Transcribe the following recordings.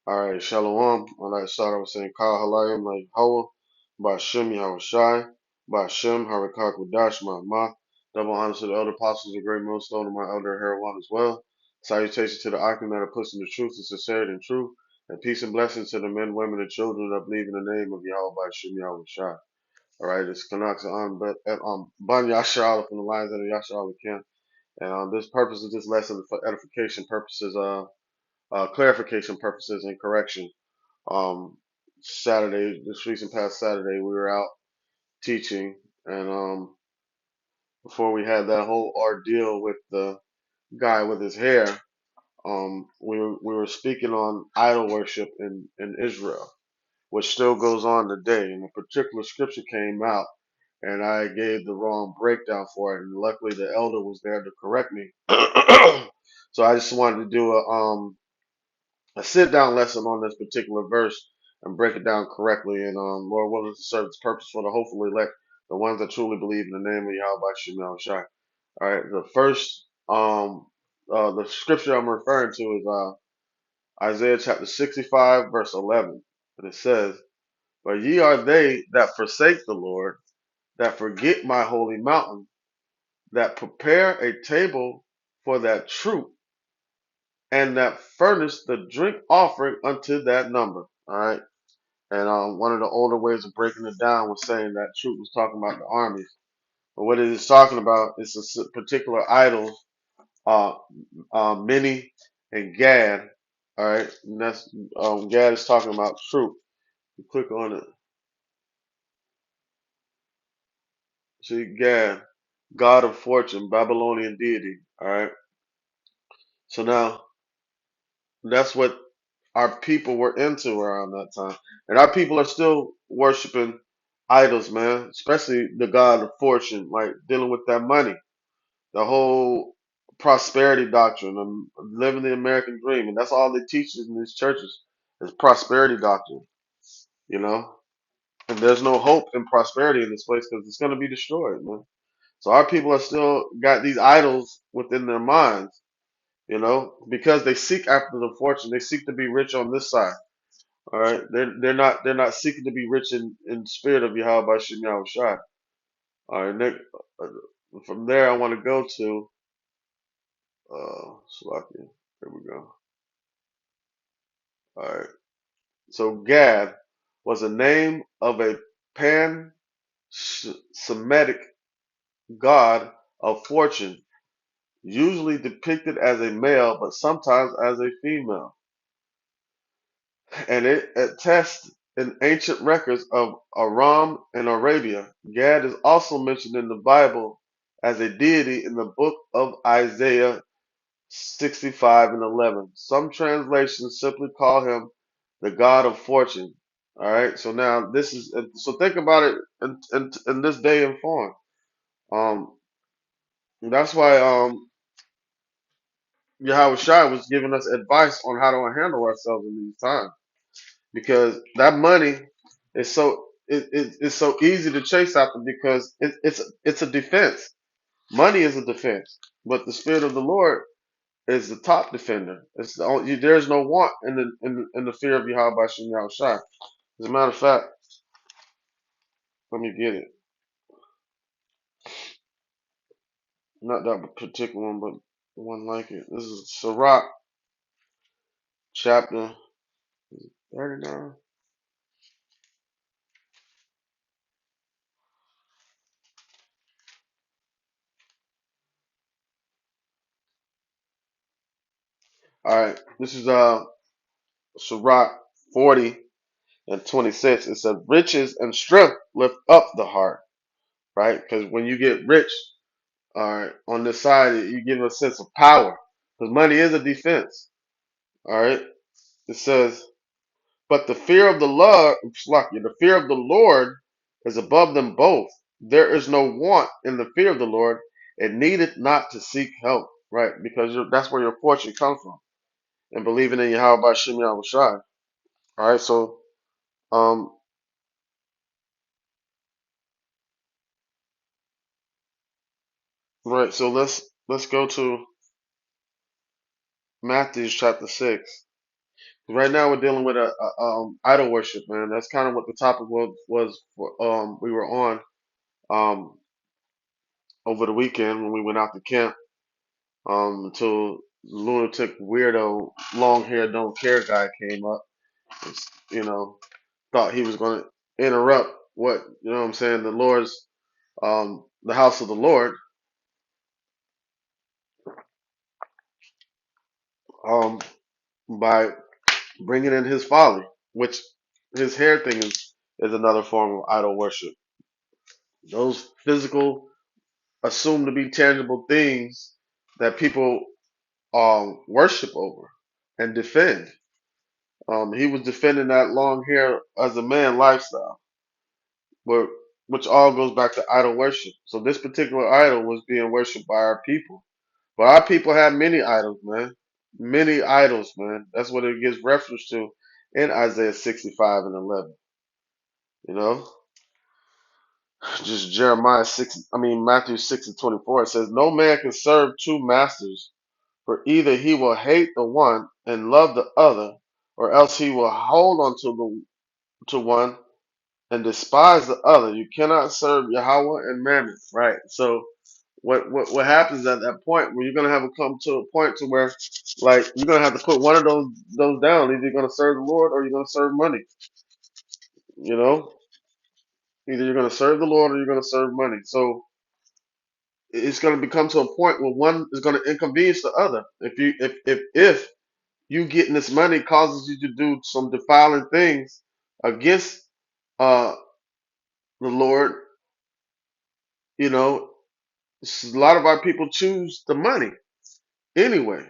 All right, Shalom. I'd like to start off saying Kal Halayim like Hawa, Bashem Yahushai, Bashem Harakak Wadash Ma. Double honor to the elder apostles, a great millstone, and my elder Heroin as well. Salutations to the Akim that are pushing the truth and sincerity and truth, and peace and blessings to the men, women, and children that believe in the name of Yahweh Bashem Yahushai. All right, it's Kanaks on Ban Yashar from the lines of the Yashar camp. And this purpose of this lesson for edification purposes, clarification purposes, and correction. Saturday, this recent past Saturday, we were out teaching, and before we had that whole ordeal with the guy with his hair, we were speaking on idol worship in Israel, which still goes on today. And a particular scripture came out, and I gave the wrong breakdown for it, and luckily the elder was there to correct me. So I just wanted to do a sit down lesson on this particular verse and break it down correctly. And Lord willing to serve its purpose for the hopeful elect, the ones that truly believe in the name of Yahweh Shemel Shai. All right, the first the scripture I'm referring to is Isaiah chapter 65 verse 11, and it says, "But ye are they that forsake the Lord, that forget my holy mountain, that prepare a table for that troop, and that furnish the drink offering unto that number." All right. And one of the older ways of breaking it down was saying that truth was talking about the armies. But what it is talking about is a particular idols, uh, Mini and Gad. All right. And that's Gad is talking about truth. You click on it. See, Gad, God of fortune, Babylonian deity. All right. So now that's what our people were into around that time. And our people are still worshiping idols, man, especially the god of fortune, like dealing with that money, the whole prosperity doctrine, and living the American dream. And that's all they teach in these churches is prosperity doctrine, you know? And there's no hope in prosperity in this place because it's going to be destroyed, man. So our people are still got these idols within their minds, you know, because they seek after the fortune. They seek to be rich on this side. All right, they're not seeking to be rich in spirit of Yahweh by Shem Shai. All right, from there I want to go to Salakia. Here we go. All right, so Gad was a name of a pan-Semitic god of fortune, usually depicted as a male, but sometimes as a female, and it attests in ancient records of Aram and Arabia. Gad is also mentioned in the Bible as a deity in the book of Isaiah 65 and 11. Some translations simply call him the god of fortune. All right, so now this is so think about it in this day and form. Um, that's why Yahweh Shai was giving us advice on how to handle ourselves in these times, because that money is it's so easy to chase after because it's a defense. Money is a defense, but the spirit of the Lord is the top defender. It's the only, there's no want in the fear of Yahweh by Shem Shai. As a matter of fact, let me get it. Not that particular one, but one like it. This is Sirach chapter 39. All right, this is Sirach 40 and 26. It said, "Riches and strength lift up the heart." Right, because when you get rich, all right, on this side, you give a sense of power. Because money is a defense. All right, it says, "But the fear of the Lord, the fear of the Lord is above them both. There is no want in the fear of the Lord. It needeth not to seek help." Right, because that's where your fortune comes from, and believing in Yahweh by Shem Shai. All right, so um, right, so let's go to Matthew chapter 6. Right now we're dealing with idol worship, man. That's kind of what the topic was for, we were on um over the weekend when we went out to camp until lunatic weirdo long hair don't care guy came up. It's, you know, thought he was going to interrupt what, you know what I'm saying, the Lord's the house of the Lord um by bringing in his folly, which his hair thing is another form of idol worship. Those physical assumed to be tangible things that people worship over and defend. He was defending that long hair as a man lifestyle, but which all goes back to idol worship. So this particular idol was being worshipped by our people. But our people have many idols, man. Many idols, man. That's what it gives reference to in Isaiah 65 and 11. You know, just Jeremiah 6, I mean, Matthew 6 and 24. It says, no man can serve two masters, for either he will hate the one and love the other, or else he will hold on to one and despise the other. You cannot serve Yahweh and Mammon, right? So what happens at that point where you're gonna have to come to a point to where like you're gonna have to put one of those down. Either you're gonna serve the Lord or you're gonna serve money. You know, either you're gonna serve the Lord or you're gonna serve money. So it's gonna become to a point where one is gonna inconvenience the other. If you getting this money causes you to do some defiling things against uh the Lord, you know, a lot of our people choose the money anyway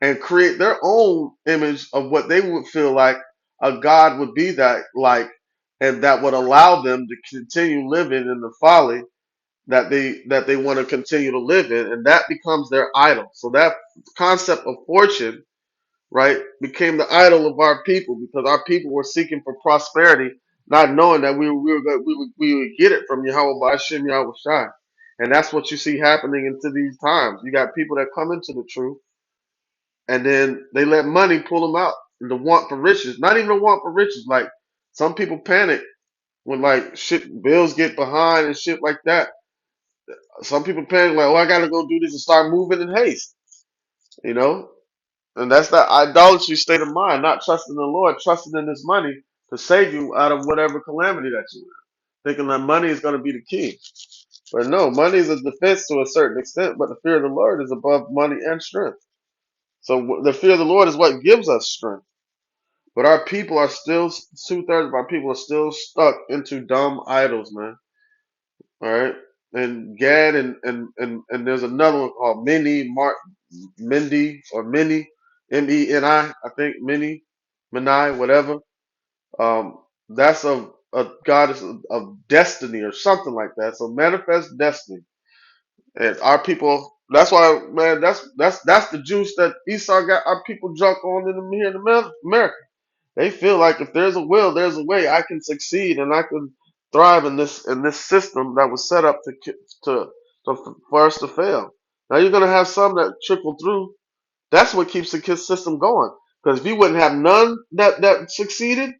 and create their own image of what they would feel like a God would be that like, and that would allow them to continue living in the folly that they want to continue to live in, and that becomes their idol. So that concept of fortune, right, became the idol of our people because our people were seeking for prosperity, not knowing that we would get it from Yahweh Ba'ashem Yahweh Shai. And that's what you see happening into these times. You got people that come into the truth and then they let money pull them out. And the want for riches, not even the want for riches. Like some people panic when like shit bills get behind and shit like that. Some people panic like, oh, I gotta go do this and start moving in haste, you know. And that's that idolatry state of mind, not trusting the Lord, trusting in this money to save you out of whatever calamity that you're in, thinking that money is going to be the key. But no, money is a defense to a certain extent, but the fear of the Lord is above money and strength. So the fear of the Lord is what gives us strength. But our people are still, 2/3 of our people are still stuck into dumb idols, man. All right. And Gad and there's another one called Mindy or Mini, Meni, I think Meni, whatever. That's a goddess of destiny or something like that. So manifest destiny. And our people, that's why, man, that's the juice that Esau got our people drunk on here in America. They feel like if there's a will, there's a way. I can succeed and I can thrive in this system that was set up to, for us to fail. Now you're gonna have some that trickle through. That's what keeps the system going. Because if you wouldn't have none that succeeded,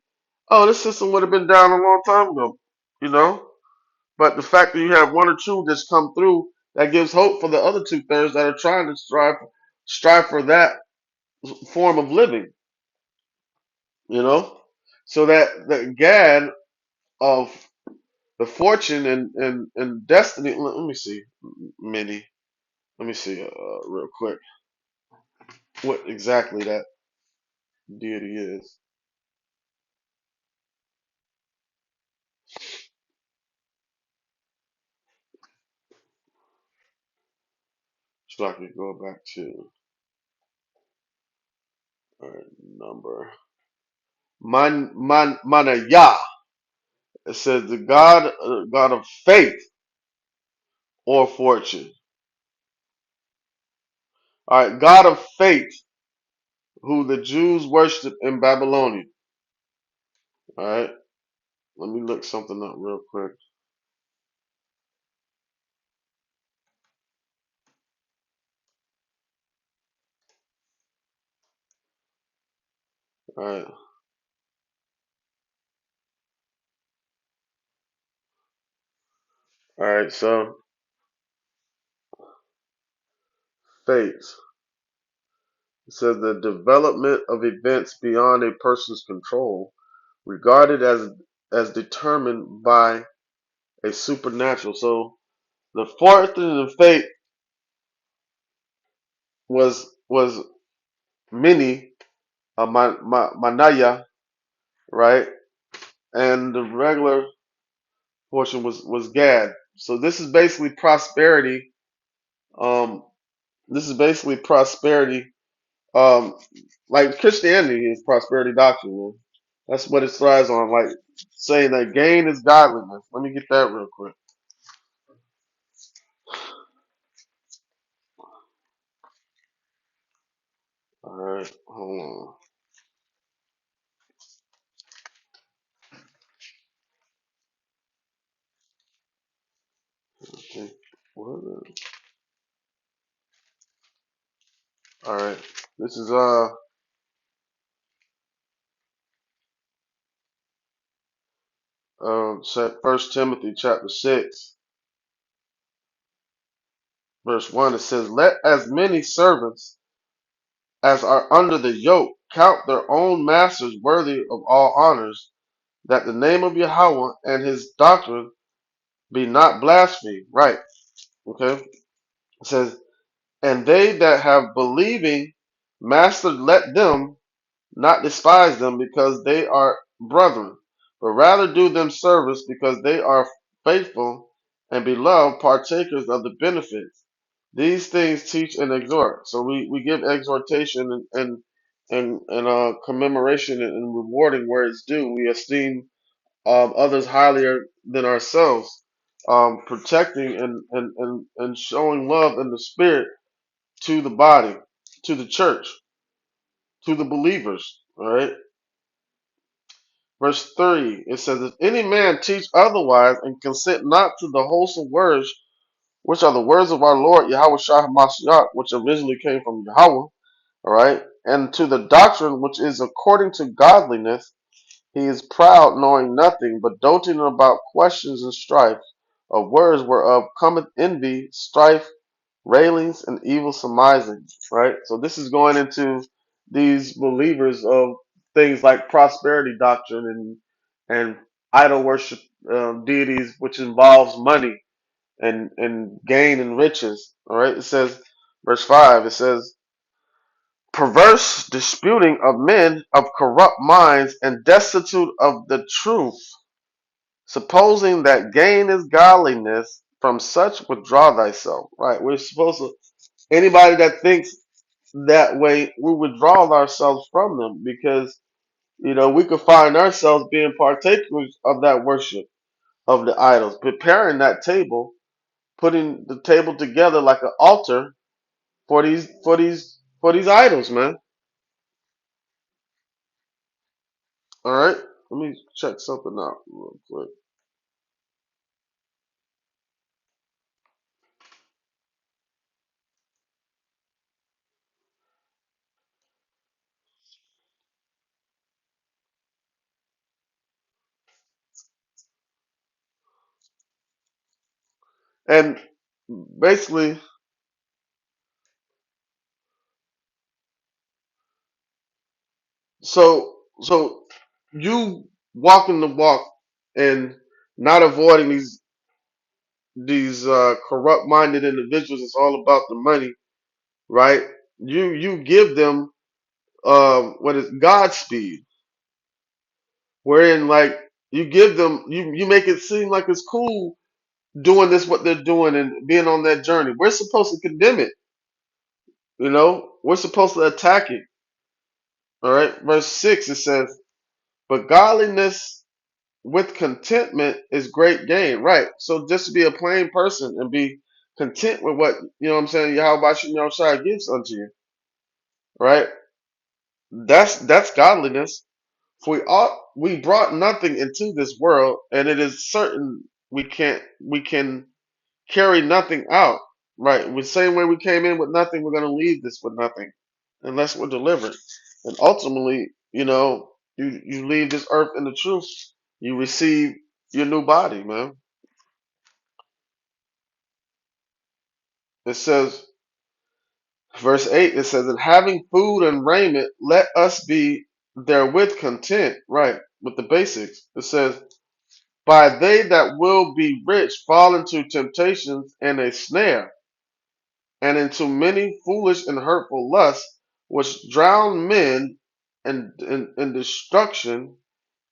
oh, this system would have been down a long time ago. You know. But the fact that you have one or two that's come through, that gives hope for the other 2/3 that are trying to strive for that form of living. You know. So that the Gad of the fortune and destiny. Let me see, Minnie. Let me see real quick what exactly that deity is. So I can go back to number Manaya. It says the God of faith or fortune. All right, God of faith, who the Jews worshipped in Babylonia. All right, let me look something up real quick. All right. All right. So fates. It says the development of events beyond a person's control, regarded as determined by a supernatural. So the fourth in the fate was mini manaya, right? And the regular portion was Gad. So this is basically prosperity. Um, this is basically prosperity. Um, like Christianity is prosperity doctrine, man. That's what it thrives on. Like saying that gain is godliness. Let me get that real quick. All right, hold on. Okay. What? All right. This is First Timothy chapter 6, verse 1. It says, "Let as many servants as are under the yoke count their own masters worthy of all honors, that the name of Yahweh and his doctrine be not blasphemed." Right. Okay. It says, "And they that have believing masters, let them not despise them because they are brethren, but rather do them service because they are faithful and beloved partakers of the benefits. These things teach and exhort." So we give exhortation and commemoration and rewarding where it's due. We esteem others higher than ourselves, protecting and showing love in the spirit to the body, to the church, to the believers. All right. Verse 3, it says, "If any man teach otherwise and consent not to the wholesome words, which are the words of our Lord Yahweh Shah Hamashiach, which originally came from Yahweh, all right, and to the doctrine which is according to godliness, he is proud, knowing nothing, but doting about questions and strife, of words whereof cometh envy, strife, railings, and evil surmising." Right? So this is going into these believers of things like prosperity doctrine and idol worship deities, which involves money and gain and riches. All right? It says, verse 5, it says, "Perverse disputing of men of corrupt minds and destitute of the truth, supposing that gain is godliness, from such withdraw thyself." Right? We're supposed to, anybody that thinks that way, we withdraw ourselves from them because, we could find ourselves being partakers of that worship of the idols, preparing that table, putting the table together like an altar for these idols, man. All right, let me check something out real quick. And basically, so you walking the walk and not avoiding these corrupt minded individuals. It's all about the money, right? You give them what is Godspeed, wherein like you give them you make it seem like it's cool doing this what they're doing and being on that journey. We're supposed to condemn it, we're supposed to attack it. All right, verse 6, it says, "But godliness with contentment is great gain." Right. So just to be a plain person and be content with what what I'm saying, Yahweh Shai gives unto you, right? That's godliness. For we brought nothing into this world, and it is certain we can carry nothing out. Right. The same way we came in with nothing, we're gonna leave this with nothing unless we're delivered. And ultimately, you leave this earth in the truth, you receive your new body, man. It says, verse 8, it says, and having food and raiment, let us be therewith content, right, with the basics. It says, by they that will be rich fall into temptations and a snare, and into many foolish and hurtful lusts, which drown men in destruction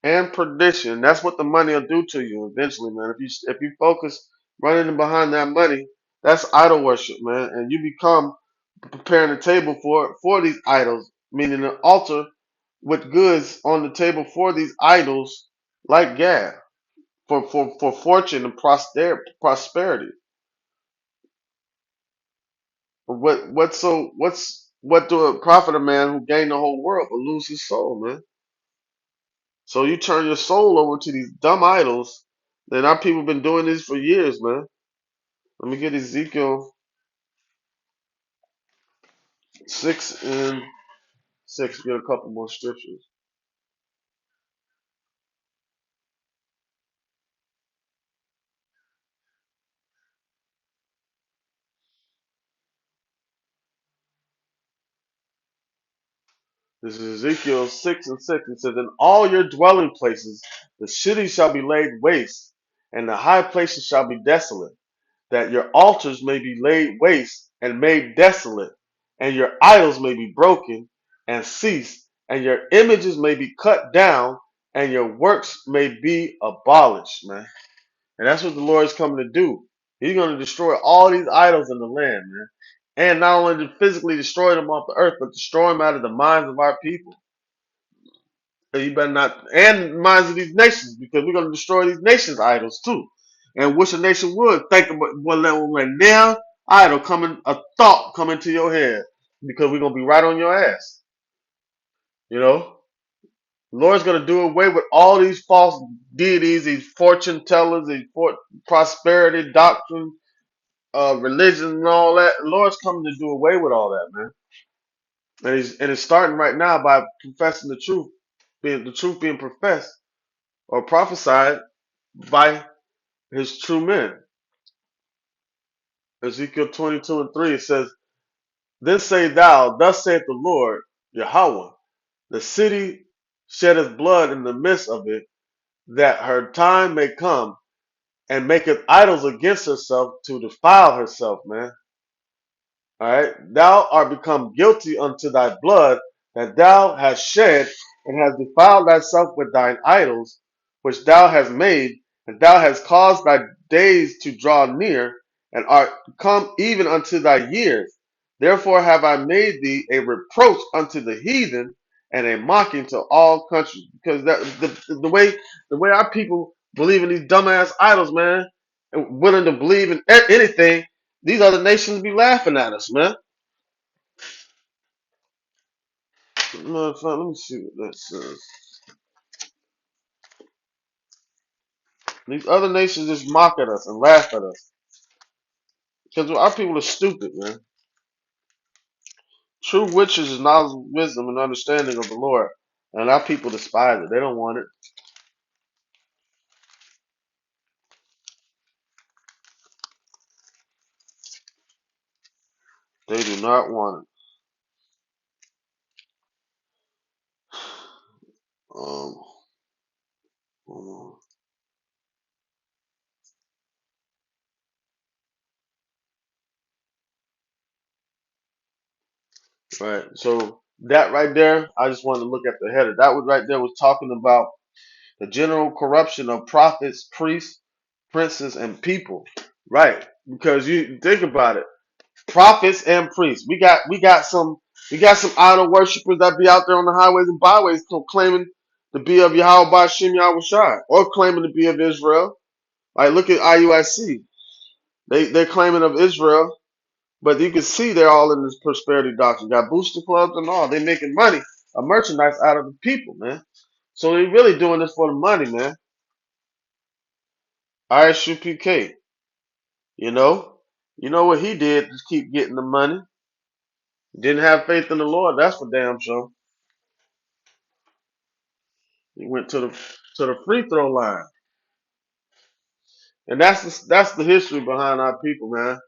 and perdition. That's what the money will do to you eventually, man. If you focus running behind that money, that's idol worship, man, and you become preparing the table for these idols, meaning an altar with goods on the table for these idols, like Gad, for fortune and prosperity. What do it profit a man who gain the whole world but lose his soul, man? So you turn your soul over to these dumb idols. Then our people been doing this for years, man. Let me get Ezekiel 6:6. Get a couple more scriptures. This is Ezekiel 6:6. It says, in all your dwelling places the city shall be laid waste, and the high places shall be desolate, that your altars may be laid waste and made desolate, and your idols may be broken and cease, and your images may be cut down, and your works may be abolished, man. And that's what the Lord is coming to do. He's going to destroy all these idols in the land, man. And not only to physically destroy them off the earth, but destroy them out of the minds of our people. And you better not, and the minds of these nations, because we're going to destroy these nations' idols too. And wish a nation would think about when now idol coming, a thought coming to your head, because we're going to be right on your ass. You know, the Lord's going to do away with all these false deities, these fortune tellers, these prosperity doctrine, religion, and all that. The Lord's coming to do away with all that, man. And it's starting right now by confessing the truth, being the truth being professed or prophesied by his true men. Ezekiel 22:3, it says, then say thou, thus saith the Lord, Yahweh, the city sheddeth blood in the midst of it, that her time may come, and maketh idols against herself to defile herself, man. All right, thou art become guilty unto thy blood that thou hast shed, and hast defiled thyself with thine idols, which thou hast made, and thou hast caused thy days to draw near, and art come even unto thy years. Therefore have I made thee a reproach unto the heathen, and a mocking to all countries. Because the way our people believe in these dumbass idols, man, and willing to believe in anything, these other nations be laughing at us, man. Motherfucker, let me see what that says. These other nations just mock at us and laugh at us. Because our people are stupid, man. True riches is knowledge, wisdom, and understanding of the Lord. And our people despise it. They don't want it. They do not want it. Hold right. So that right there, I just wanted to look at the header. That was right there was talking about the general corruption of prophets, priests, princes, and people. Right. Because you think about it. Prophets and priests. We got some idol worshippers that be out there on the highways and byways claiming to be of Yahweh Bashim Yahweh Shai, or claiming to be of Israel. Like look at IUIC. They're claiming of Israel, but you can see they're all in this prosperity doctrine. Got booster clubs and all. They making money, a merchandise out of the people, man. So they really doing this for the money, man. ISUPK, you know, you know what he did to keep getting the money. Didn't have faith in the Lord. That's for damn sure. He went to the free throw line, and that's the history behind our people, man.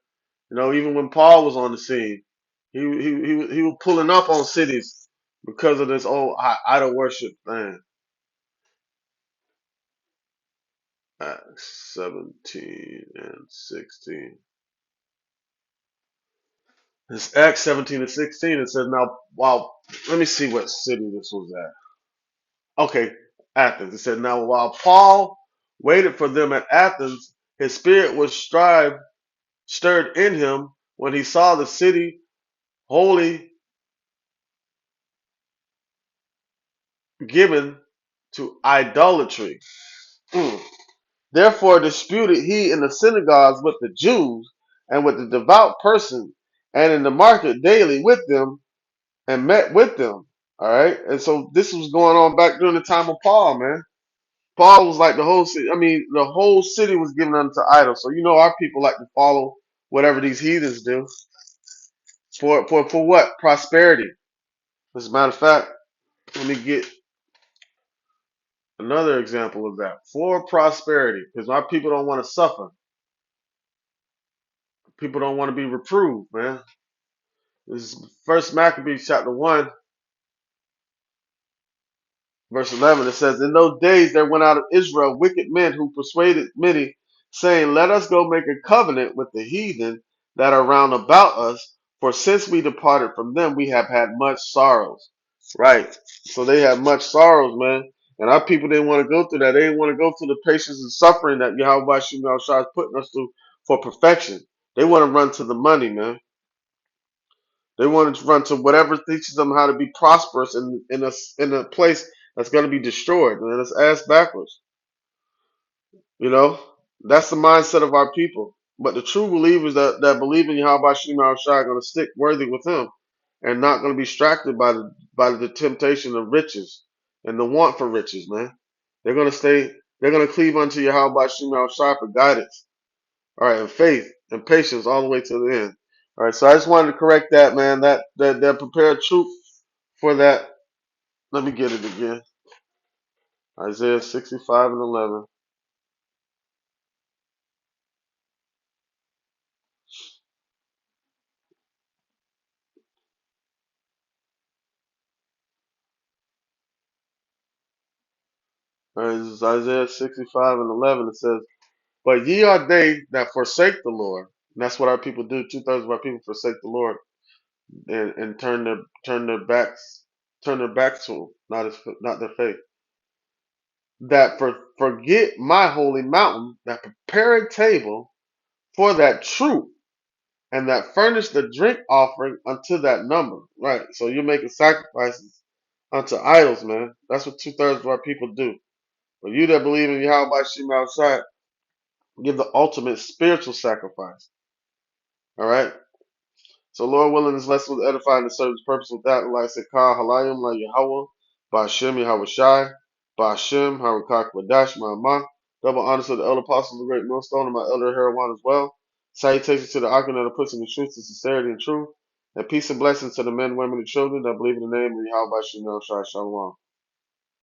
You know, even when Paul was on the scene, he was pulling up on cities because of this old idol worship thing. Acts 17 and 16. It's Acts 17 and 16. It says, now, while, let me see what city this was at. Okay, Athens. It said, now, while Paul waited for them at Athens, his spirit was stirred in him when he saw the city wholly given to idolatry. Mm. Therefore disputed he in the synagogues with the Jews and with the devout persons, and in the market daily with them, and met with them. All right. And so this was going on back during the time of Paul, man. Paul was like the whole city. I mean, the whole city was given unto idols. So you know our people like to follow whatever these heathens do. For what? Prosperity. As a matter of fact, let me get another example of that. For prosperity. Because our people don't want to suffer. People don't want to be reproved, man. This is First Maccabees chapter 1, verse 11. It says, in those days there went out of Israel wicked men who persuaded many, saying, let us go make a covenant with the heathen that are round about us, for since we departed from them, we have had much sorrows. Right. So they had much sorrows, man. And our people didn't want to go through that. They didn't want to go through the patience and suffering that Yahweh Shem Shai is putting us through for perfection. They want to run to the money, man. They want to run to whatever teaches them how to be prosperous in a place that's going to be destroyed. Man, it's ass backwards. You know, that's the mindset of our people. But the true believers that believe in Yahweh Shema Shai are going to stick worthy with Him and not going to be distracted by the temptation of riches and the want for riches, man. They're going to stay. They're going to cleave unto Yahweh Shema Shai for guidance. All right, and faith and patience all the way to the end. All right, so I just wanted to correct that, man. That prepared truth for that. Let me get it again. Isaiah 65 and 11. All right, this is Isaiah 65 and 11. It says, but ye are they that forsake the Lord. And that's what our people do. 2/3 of our people forsake the Lord and turn their backs to Him, not their faith. That forget my holy mountain, that prepare a table for that truth, and that furnish the drink offering unto that number. Right. So you're making sacrifices unto idols, man. That's what 2/3 of our people do. But you that believe in Yahweh Shem outside, give the ultimate spiritual sacrifice. All right. So Lord willing, this lesson was edifying and serve His purpose with that. Like I said, Ka Halayim La Yahweh, Ba'Shem Yahweh Shai, Ba'Shem Harakak Wadash Ma'amah. Double honors to the elder apostles of the great millstone and my elder Herawan as well. Salutations to the Akim that are pushing the truth to sincerity and truth. And peace and blessings to the men, women, and children that believe in the name of Yahweh Shem Shai Shalom.